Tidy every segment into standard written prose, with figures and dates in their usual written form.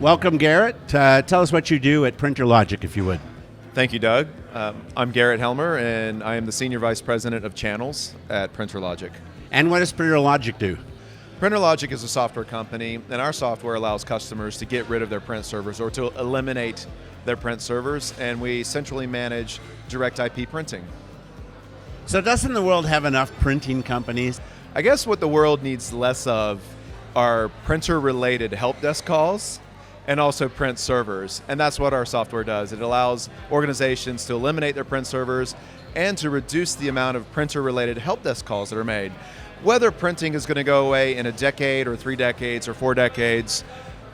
Welcome, Garrett. Tell us what you do at PrinterLogic, if you would. Thank you, Doug. I'm Garrett Helmer, and I am the Senior Vice President of Channels at PrinterLogic. And what does PrinterLogic do? PrinterLogic is a software company, and our software allows customers to get rid of their print servers or to eliminate their print servers, and we centrally manage direct IP printing. So doesn't the world have enough printing companies? I guess what the world needs less of are printer-related help desk calls and also print servers, and that's what our software does. It allows organizations to eliminate their print servers and to reduce the amount of printer-related help desk calls that are made. Whether printing is going to go away in a decade or 3 decades or 4 decades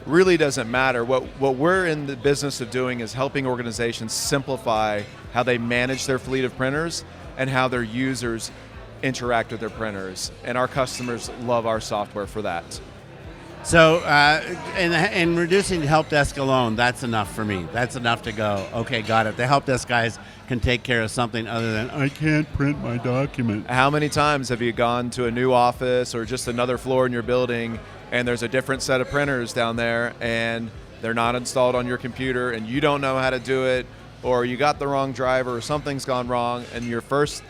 really doesn't matter. What we're in the business of doing is helping organizations simplify how they manage their fleet of printers and how their users interact with their printers, and our customers love our software for that. So, and reducing the help desk alone, that's enough for me. That's enough to go, okay, got it. The help desk guys can take care of something other than, I can't print my document. How many times have you gone to a new office or just another floor in your building and there's a different set of printers down there and they're not installed on your computer and you don't know how to do it, or you got the wrong driver or something's gone wrong, and your first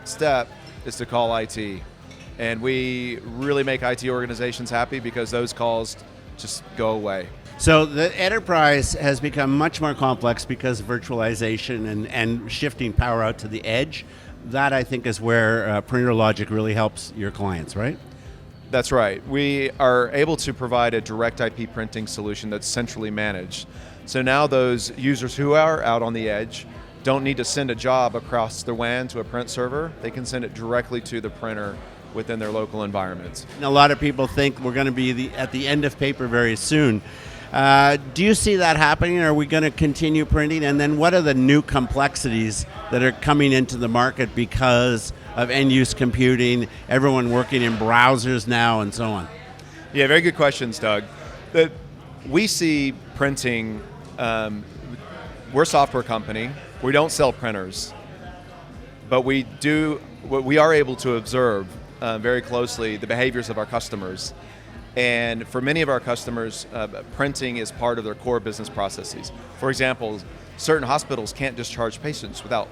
step is to call IT. And we really make IT organizations happy because those calls just go away. So the enterprise has become much more complex because of virtualization and shifting power out to the edge. That, I think, is where PrinterLogic really helps your clients, right? That's right. We are able to provide a direct IP printing solution that's centrally managed. So now those users who are out on the edge don't need to send a job across the WAN to a print server. They can send it directly to the printer within their local environments. A lot of people think we're going to be at the end of paper very soon. Do you see that happening? Are we going to continue printing? And then what are the new complexities that are coming into the market because of end-use computing, everyone working in browsers now, and so on? Yeah, very good questions, Doug. We see printing, we're a software company. We don't sell printers, but we are able to observe very closely the behaviors of our customers. And for many of our customers, printing is part of their core business processes. For example, certain hospitals can't discharge patients without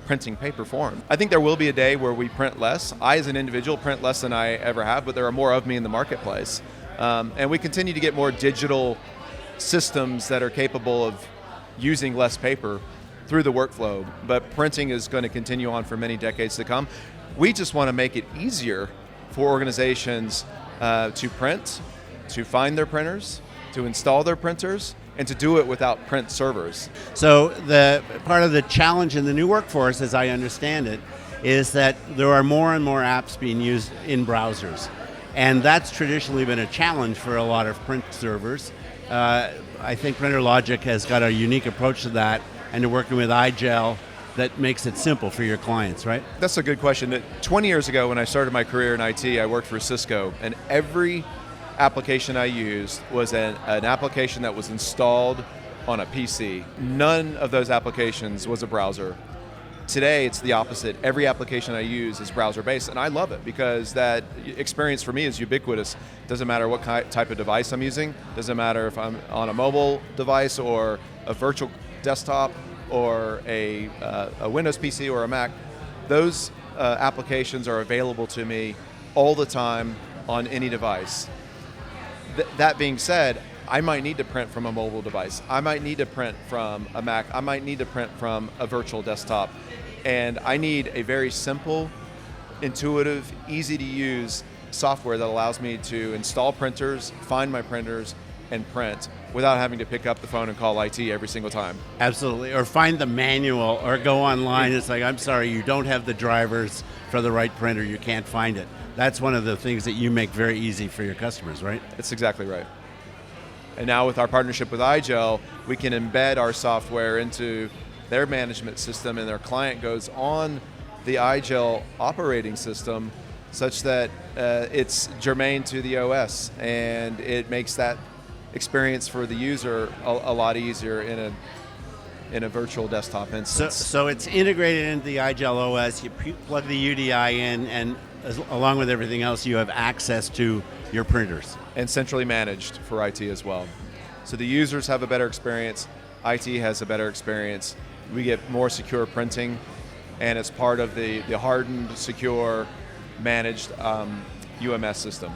printing paper form. I think there will be a day where we print less. I, as an individual, print less than I ever have, but there are more of me in the marketplace. And we continue to get more digital systems that are capable of using less paper through the workflow, but printing is going to continue on for many decades to come. We just want to make it easier for organizations to print, to find their printers, to install their printers, and to do it without print servers. So the part of the challenge in the new workforce, as I understand it, is that there are more and more apps being used in browsers. And that's traditionally been a challenge for a lot of print servers. I think PrinterLogic has got a unique approach to that, and to working with IGEl that makes it simple for your clients, right? That's a good question. 20 years ago, when I started my career in IT, I worked for Cisco, and every application I used was an application that was installed on a PC. None of those applications was a browser. Today, it's the opposite. Every application I use is browser-based, and I love it because that experience for me is ubiquitous. Doesn't matter what type of device I'm using. Doesn't matter if I'm on a mobile device or a virtual desktop or a Windows PC or a Mac. Those applications are available to me all the time on any device. That being said, I might need to print from a mobile device. I might need to print from a Mac. I might need to print from a virtual desktop. And I need a very simple, intuitive, easy to use software that allows me to install printers, find my printers, and print without having to pick up the phone and call IT every single time. Absolutely, or find the manual or go online. It's like, I'm sorry, you don't have the drivers for the right printer, you can't find it. That's one of the things that you make very easy for your customers, right? That's exactly right. And now with our partnership with IGEl, we can embed our software into their management system, and their client goes on the IGEl operating system such that it's germane to the OS, and it makes that experience for the user a lot easier in a virtual desktop instance. So it's integrated into the IGEl OS, you plug the UDI in, and along with everything else, you have access to your printers. And centrally managed for IT as well. So the users have a better experience, IT has a better experience, we get more secure printing, and it's part of the hardened, secure, managed UMS system.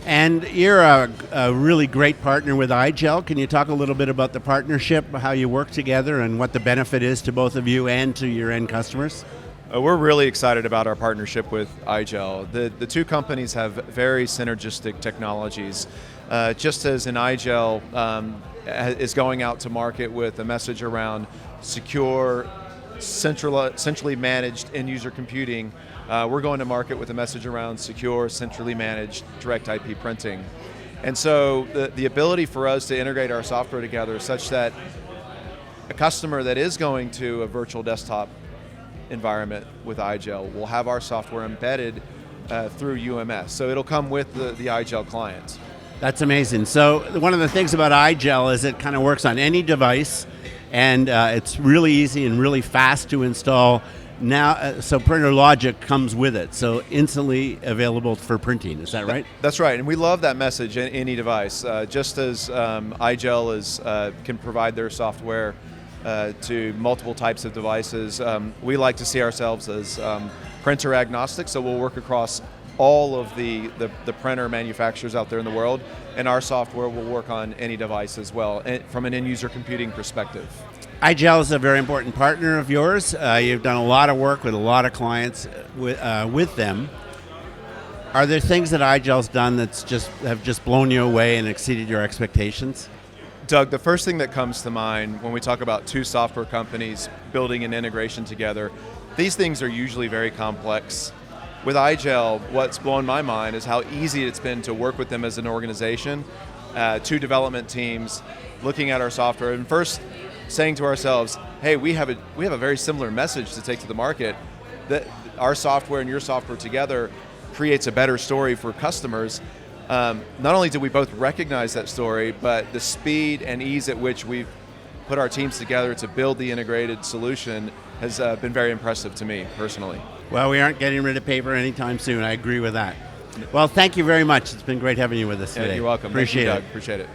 And you're a really great partner with IGEl. Can you talk a little bit about the partnership, how you work together, and what the benefit is to both of you and to your end customers? We're really excited about our partnership with IGEl. The two companies have very synergistic technologies. Just as in IGEl is going out to market with a message around secure, centrally managed end-user computing, we're going to market with a message around secure, centrally managed direct IP printing. And so the ability for us to integrate our software together such that a customer that is going to a virtual desktop environment with IGEl will have our software embedded through UMS. So it'll come with the IGEl client. That's amazing. So one of the things about IGEl is it kind of works on any device, and it's really easy and really fast to install. Now, so PrinterLogic comes with it, so instantly available for printing. Is that right? That's right, and we love that message in any device. Just as IGEl can provide their software to multiple types of devices, we like to see ourselves as printer agnostic, so we'll work across all of the printer manufacturers out there in the world, and our software will work on any device as well, from an end-user computing perspective. IGEl is a very important partner of yours. You've done a lot of work with a lot of clients with them. Are there things that IGEl's done that have just blown you away and exceeded your expectations? Doug, the first thing that comes to mind when we talk about two software companies building an integration together, these things are usually very complex. With IGEl, what's blown my mind is how easy it's been to work with them as an organization, two development teams, looking at our software, and first saying to ourselves, hey, we have a very similar message to take to the market, that our software and your software together creates a better story for customers. Not only did we both recognize that story, but the speed and ease at which we've put our teams together to build the integrated solution has been very impressive to me personally. Well, we aren't getting rid of paper anytime soon. I agree with that. Well, thank you very much. It's been great having you with us today. You're welcome. Appreciate Thank you, it. Doug. Appreciate it.